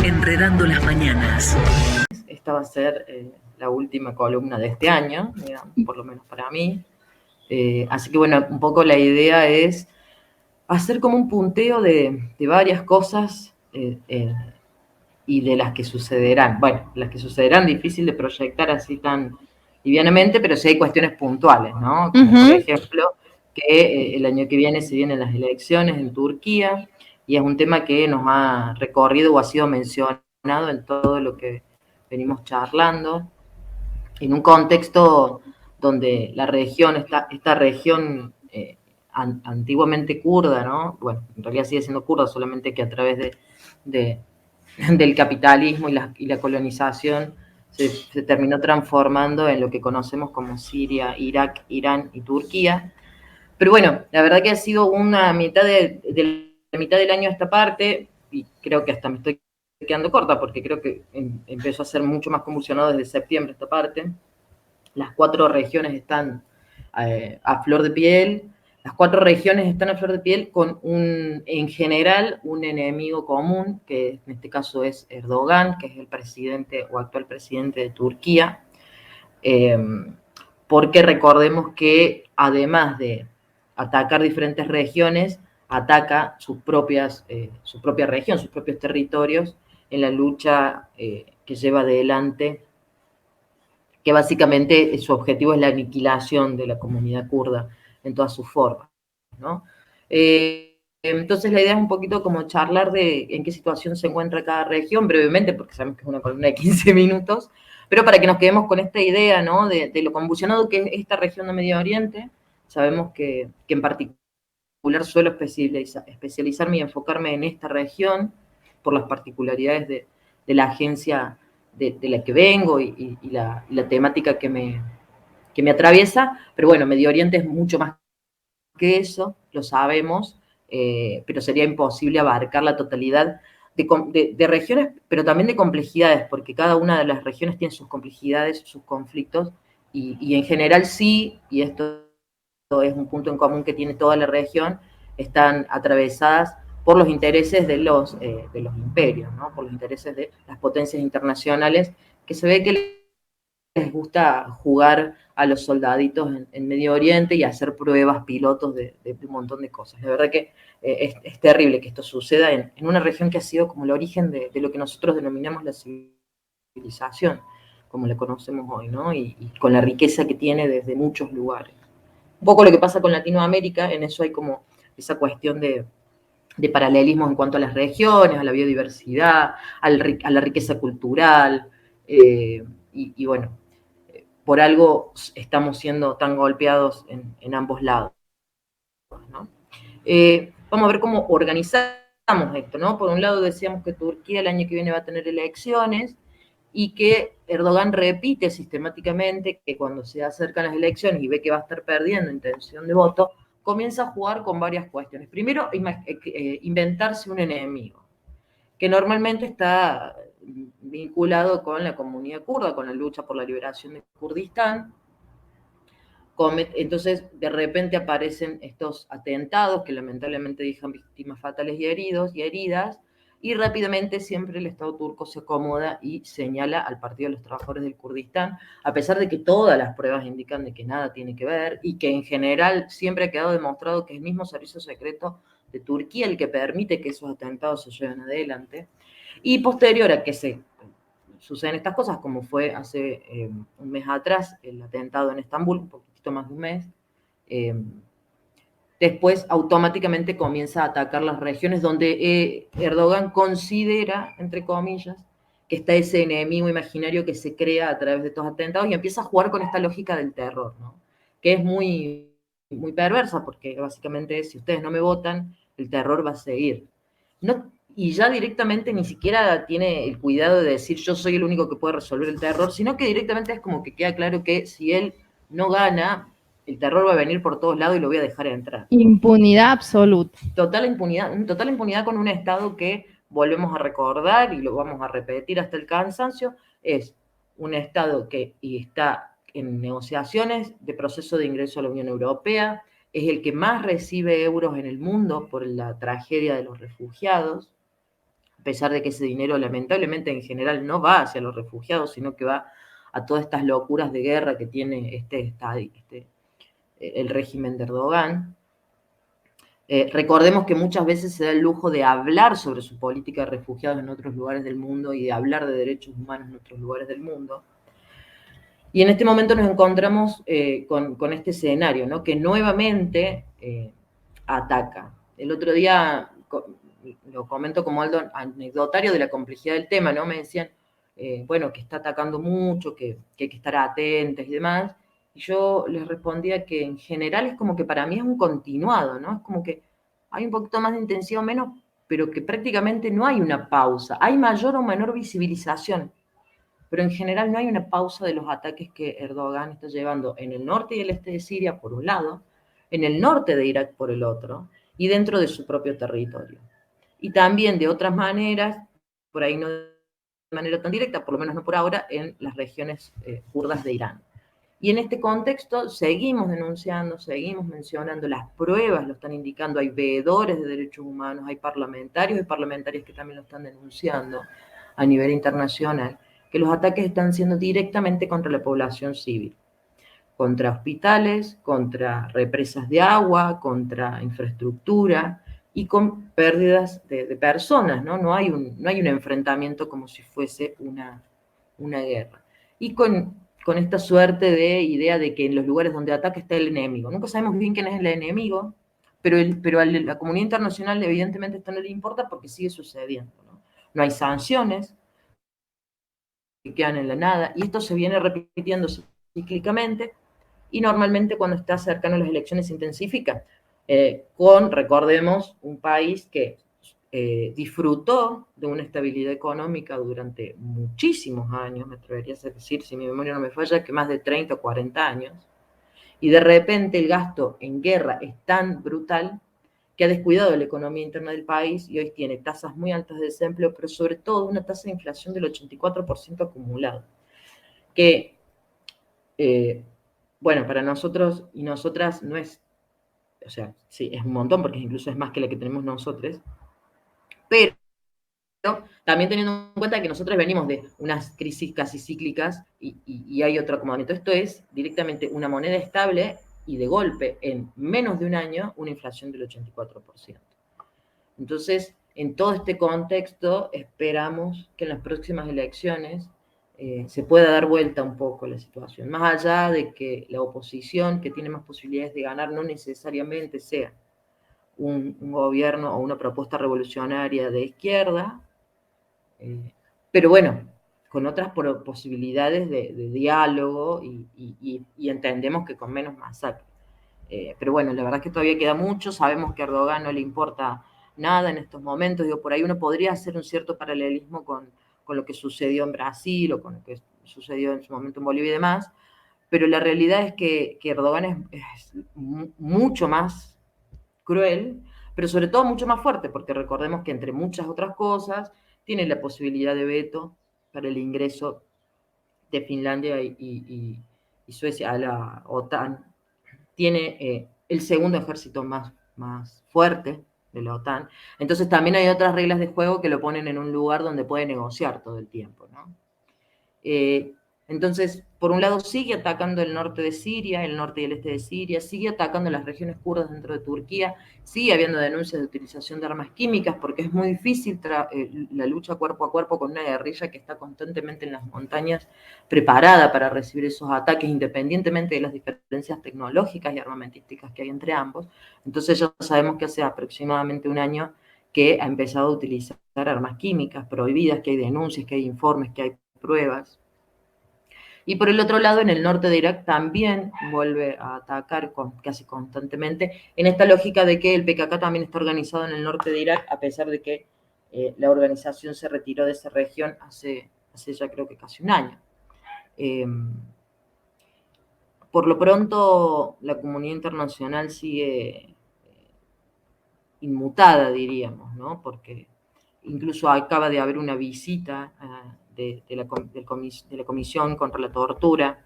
Enredando las mañanas. Esta va a ser la última columna de este año, digamos, por lo menos para mí. Así que bueno, un poco la idea es hacer como un punteo de varias cosas y de las que sucederán. Bueno, las que sucederán difícil de proyectar así tan livianamente, pero sí hay cuestiones puntuales, ¿no? Como por ejemplo que el año que viene se vienen las elecciones en Turquía y es un tema que nos ha recorrido o ha sido mencionado en todo lo que venimos charlando, en un contexto donde la región, esta región antiguamente kurda, ¿no? Bueno, en realidad sigue siendo kurda, solamente que a través del capitalismo y la colonización se terminó transformando en lo que conocemos como Siria, Irak, Irán y Turquía. Pero bueno, la verdad que ha sido una mitad de la mitad del año a esta parte, y creo que hasta me estoy quedando corta, porque creo que empezó a ser mucho más convulsionado desde septiembre esta parte. Las 4 regiones están a flor de piel. Las 4 regiones están a flor de piel con en general un enemigo común, que en este caso es Erdogan, que es el presidente o actual presidente de Turquía, porque recordemos que además de atacar diferentes regiones, ataca su propia región, sus propios territorios, en la lucha que lleva adelante, que básicamente su objetivo es la aniquilación de la comunidad kurda en todas sus formas, ¿no? Entonces la idea es un poquito como charlar de en qué situación se encuentra cada región, brevemente, porque sabemos que es una columna de 15 minutos, pero para que nos quedemos con esta idea, ¿no? de lo convulsionado que es esta región de Medio Oriente. Sabemos que en particular suelo especializarme y enfocarme en esta región por las particularidades de la agencia de la que vengo y la temática que me atraviesa, pero bueno, Medio Oriente es mucho más que eso, lo sabemos, pero sería imposible abarcar la totalidad de regiones, pero también de complejidades, porque cada una de las regiones tiene sus complejidades, sus conflictos, y en general sí, y esto es un punto en común que tiene toda la región, están atravesadas por los intereses de los imperios, ¿no? Por los intereses de las potencias internacionales, que se ve que les gusta jugar a los soldaditos en Medio Oriente y hacer pruebas pilotos de un montón de cosas. La verdad que es terrible que esto suceda en una región que ha sido como el origen de lo que nosotros denominamos la civilización, como la conocemos hoy, ¿no? Y con la riqueza que tiene desde muchos lugares. Un poco lo que pasa con Latinoamérica, en eso hay como esa cuestión de paralelismos en cuanto a las regiones, a la biodiversidad, a la riqueza cultural, y bueno, por algo estamos siendo tan golpeados en ambos lados, ¿no? Vamos a ver cómo organizamos esto, ¿no? Por un lado decíamos que Turquía el año que viene va a tener elecciones y que Erdogan repite sistemáticamente que cuando se acercan las elecciones y ve que va a estar perdiendo intención de voto, comienza a jugar con varias cuestiones. Primero, inventarse un enemigo, que normalmente está vinculado con la comunidad kurda, con la lucha por la liberación de Kurdistán. Entonces, de repente aparecen estos atentados que lamentablemente dejan víctimas fatales y heridas, y rápidamente siempre el Estado turco se acomoda y señala al Partido de los Trabajadores del Kurdistán, a pesar de que todas las pruebas indican de que nada tiene que ver y que en general siempre ha quedado demostrado que es el mismo servicio secreto de Turquía el que permite que esos atentados se lleven adelante. Y posterior a que suceden estas cosas, como fue hace un mes atrás el atentado en Estambul, un poquito más de un mes, después automáticamente comienza a atacar las regiones donde Erdogan considera, entre comillas, que está ese enemigo imaginario que se crea a través de estos atentados y empieza a jugar con esta lógica del terror, ¿no? Que es muy, muy perversa, porque básicamente si ustedes no me votan, el terror va a seguir. No, y ya directamente ni siquiera tiene el cuidado de decir yo soy el único que puede resolver el terror, sino que directamente es como que queda claro que si él no gana, el terror va a venir por todos lados y lo voy a dejar entrar. Impunidad absoluta. Total impunidad con un Estado que, volvemos a recordar y lo vamos a repetir hasta el cansancio, es un Estado que está en negociaciones de proceso de ingreso a la Unión Europea, es el que más recibe euros en el mundo por la tragedia de los refugiados, pesar de que ese dinero lamentablemente en general no va hacia los refugiados, sino que va a todas estas locuras de guerra que tiene el régimen de Erdogan. Recordemos que muchas veces se da el lujo de hablar sobre su política de refugiados en otros lugares del mundo y de hablar de derechos humanos en otros lugares del mundo. Y en este momento nos encontramos con este escenario, ¿no? Que nuevamente ataca. El otro día, lo comento como algo anecdotario de la complejidad del tema, ¿no? Me decían, bueno, que está atacando mucho, que hay que estar atentos y demás. Y yo les respondía que en general es como que para mí es un continuado, ¿no? Es como que hay un poquito más de intensidad o menos, pero que prácticamente no hay una pausa. Hay mayor o menor visibilización, pero en general no hay una pausa de los ataques que Erdogan está llevando en el norte y el este de Siria, por un lado, en el norte de Irak, por el otro, y dentro de su propio territorio. Y también de otras maneras, por ahí no de manera tan directa, por lo menos no por ahora, en las regiones kurdas de Irán. Y en este contexto seguimos denunciando, seguimos mencionando, las pruebas lo están indicando, hay veedores de derechos humanos, hay parlamentarios y parlamentarias que también lo están denunciando a nivel internacional, que los ataques están siendo directamente contra la población civil, contra hospitales, contra represas de agua, contra infraestructura y con pérdidas de personas, ¿no? No hay un enfrentamiento como si fuese una guerra. Y con esta suerte de idea de que en los lugares donde ataca está el enemigo. Nunca sabemos bien quién es el enemigo, pero a la comunidad internacional evidentemente esto no le importa porque sigue sucediendo, ¿no? No hay sanciones que quedan en la nada, y esto se viene repitiendo cíclicamente, y normalmente cuando está cercano a las elecciones se intensifica, recordemos, un país que disfrutó de una estabilidad económica durante muchísimos años, me atrevería a decir, si mi memoria no me falla, que más de 30 o 40 años, y de repente el gasto en guerra es tan brutal que ha descuidado la economía interna del país y hoy tiene tasas muy altas de desempleo, pero sobre todo una tasa de inflación del 84% acumulado, que, bueno, para nosotros y nosotras no es, o sea, sí, es un montón, porque incluso es más que la que tenemos nosotros, pero también teniendo en cuenta que nosotros venimos de unas crisis casi cíclicas y hay otro acomodamiento. Esto es directamente una moneda estable y de golpe, en menos de un año, una inflación del 84%. Entonces, en todo este contexto, esperamos que en las próximas elecciones se pueda dar vuelta un poco la situación, más allá de que la oposición, que tiene más posibilidades de ganar, no necesariamente sea un gobierno o una propuesta revolucionaria de izquierda, pero bueno, con otras posibilidades de diálogo y entendemos que con menos masacre. Pero bueno, la verdad es que todavía queda mucho, sabemos que a Erdogan no le importa nada en estos momentos, digo, por ahí uno podría hacer un cierto paralelismo con lo que sucedió en Brasil o con lo que sucedió en su momento en Bolivia y demás, pero la realidad es que Erdogan es mucho más cruel, pero sobre todo mucho más fuerte, porque recordemos que entre muchas otras cosas tiene la posibilidad de veto para el ingreso de Finlandia y Suecia a la OTAN, tiene el segundo ejército más fuerte de la OTAN, entonces también hay otras reglas de juego que lo ponen en un lugar donde puede negociar todo el tiempo, ¿no? Entonces, por un lado sigue atacando el norte de Siria, el norte y el este de Siria, sigue atacando las regiones kurdas dentro de Turquía, sigue habiendo denuncias de utilización de armas químicas, porque es muy difícil la lucha cuerpo a cuerpo con una guerrilla que está constantemente en las montañas preparada para recibir esos ataques, independientemente de las diferencias tecnológicas y armamentísticas que hay entre ambos. Entonces ya sabemos que hace aproximadamente un año que ha empezado a utilizar armas químicas prohibidas, que hay denuncias, que hay informes, que hay pruebas. Y por el otro lado, en el norte de Irak también vuelve a atacar casi constantemente, en esta lógica de que el PKK también está organizado en el norte de Irak, a pesar de que la organización se retiró de esa región hace ya creo que casi un año. Por lo pronto, la comunidad internacional sigue inmutada, diríamos, ¿no? Porque incluso acaba de haber una visita de la Comisión contra la Tortura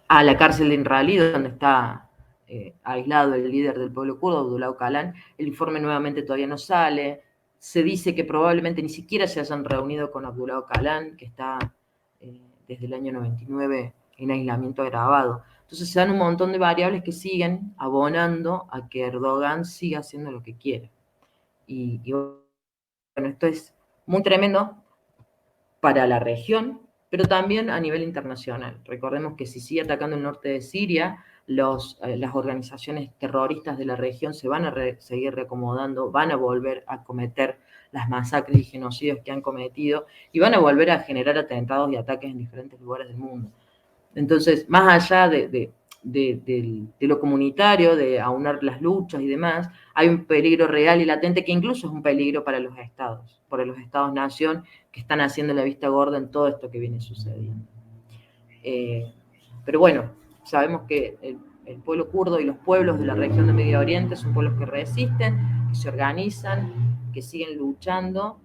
a la cárcel de Inralí, donde está aislado el líder del pueblo kurdo, Abdullah Öcalan. El informe nuevamente todavía no sale. Se dice que probablemente ni siquiera se hayan reunido con Abdullah Öcalan, que está desde el año 99 en aislamiento agravado. Entonces se dan un montón de variables que siguen abonando a que Erdogan siga haciendo lo que quiere. Y bueno, esto es muy tremendo para la región, pero también a nivel internacional. Recordemos que si sigue atacando el norte de Siria, las organizaciones terroristas de la región se van a seguir reacomodando, van a volver a cometer las masacres y genocidios que han cometido y van a volver a generar atentados y ataques en diferentes lugares del mundo. Entonces, más allá de lo comunitario, de aunar las luchas y demás, hay un peligro real y latente que incluso es un peligro para los estados-nación, que están haciendo la vista gorda en todo esto que viene sucediendo. Pero bueno, sabemos que el pueblo kurdo y los pueblos de la región de Medio Oriente son pueblos que resisten, que se organizan, que siguen luchando,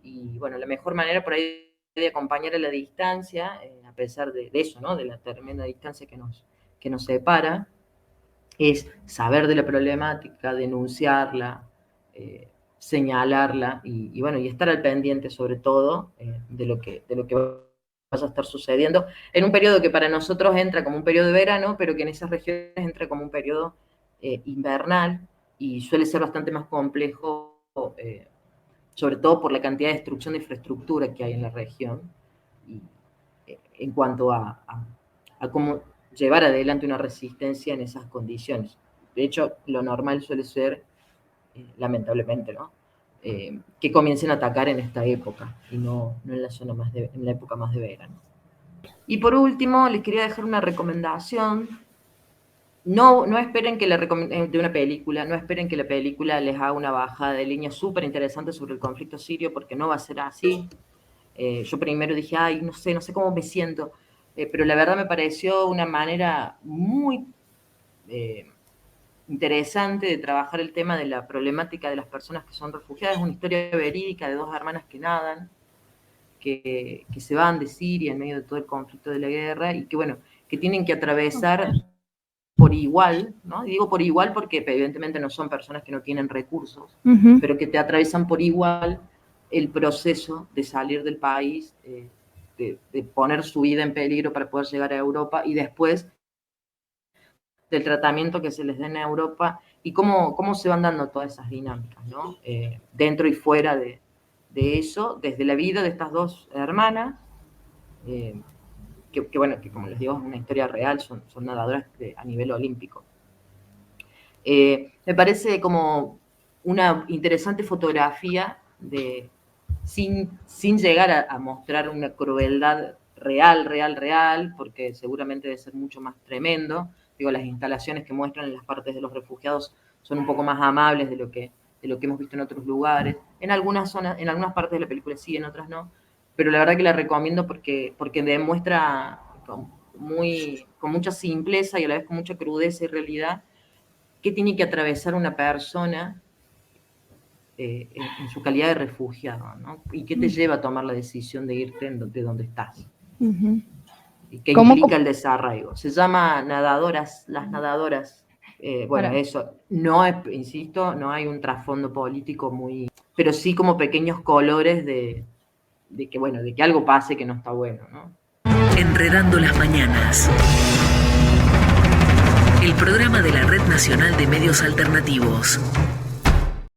y bueno, la mejor manera por ahí de acompañar a la distancia, a pesar de eso, ¿no? De la tremenda distancia que nos separa, es saber de la problemática, denunciarla, señalarla y bueno, y estar al pendiente sobre todo de lo que vaya a estar sucediendo en un periodo que para nosotros entra como un periodo de verano, pero que en esas regiones entra como un periodo invernal y suele ser bastante más complejo, sobre todo por la cantidad de destrucción de infraestructura que hay en la región, y en cuanto a cómo llevar adelante una resistencia en esas condiciones. De hecho, lo normal suele ser, lamentablemente, ¿no? Que comiencen a atacar en esta época y no en la época más de verano. Y por último, les quería dejar una recomendación. No esperen que de una película, no esperen que la película les haga una bajada de línea súper interesante sobre el conflicto sirio, porque no va a ser así. Yo primero dije, ay, no sé cómo me siento, pero la verdad me pareció una manera muy interesante de trabajar el tema de la problemática de las personas que son refugiadas. Es una historia verídica de 2 hermanas que nadan, que se van de Siria en medio de todo el conflicto de la guerra y que, bueno, que tienen que atravesar por igual, ¿no? Y digo por igual porque evidentemente no son personas que no tienen recursos, pero que te atraviesan por igual el proceso de salir del país, de poner su vida en peligro para poder llegar a Europa y después del tratamiento que se les da en Europa y cómo se van dando todas esas dinámicas, ¿no? Dentro y fuera de eso, desde la vida de estas 2 hermanas, que bueno, que como les digo, es una historia real, son nadadoras a nivel olímpico. Me parece como una interesante fotografía sin llegar a mostrar una crueldad real, porque seguramente debe ser mucho más tremendo. Digo, las instalaciones que muestran en las partes de los refugiados son un poco más amables de lo que hemos visto en otros lugares. En algunas zonas, en algunas partes de la película sí, en otras no. Pero la verdad que la recomiendo porque demuestra con mucha simpleza y a la vez con mucha crudeza y realidad qué tiene que atravesar una persona en su calidad de refugiado, ¿no? Y qué te lleva a tomar la decisión de irte de donde estás. Y qué implica el desarraigo. Se llama Las Nadadoras. Bueno, eso, insisto, no hay un trasfondo político muy, pero sí como pequeños colores de que algo pase que no está bueno, ¿no? Enredando las mañanas. El programa de la Red Nacional de Medios Alternativos.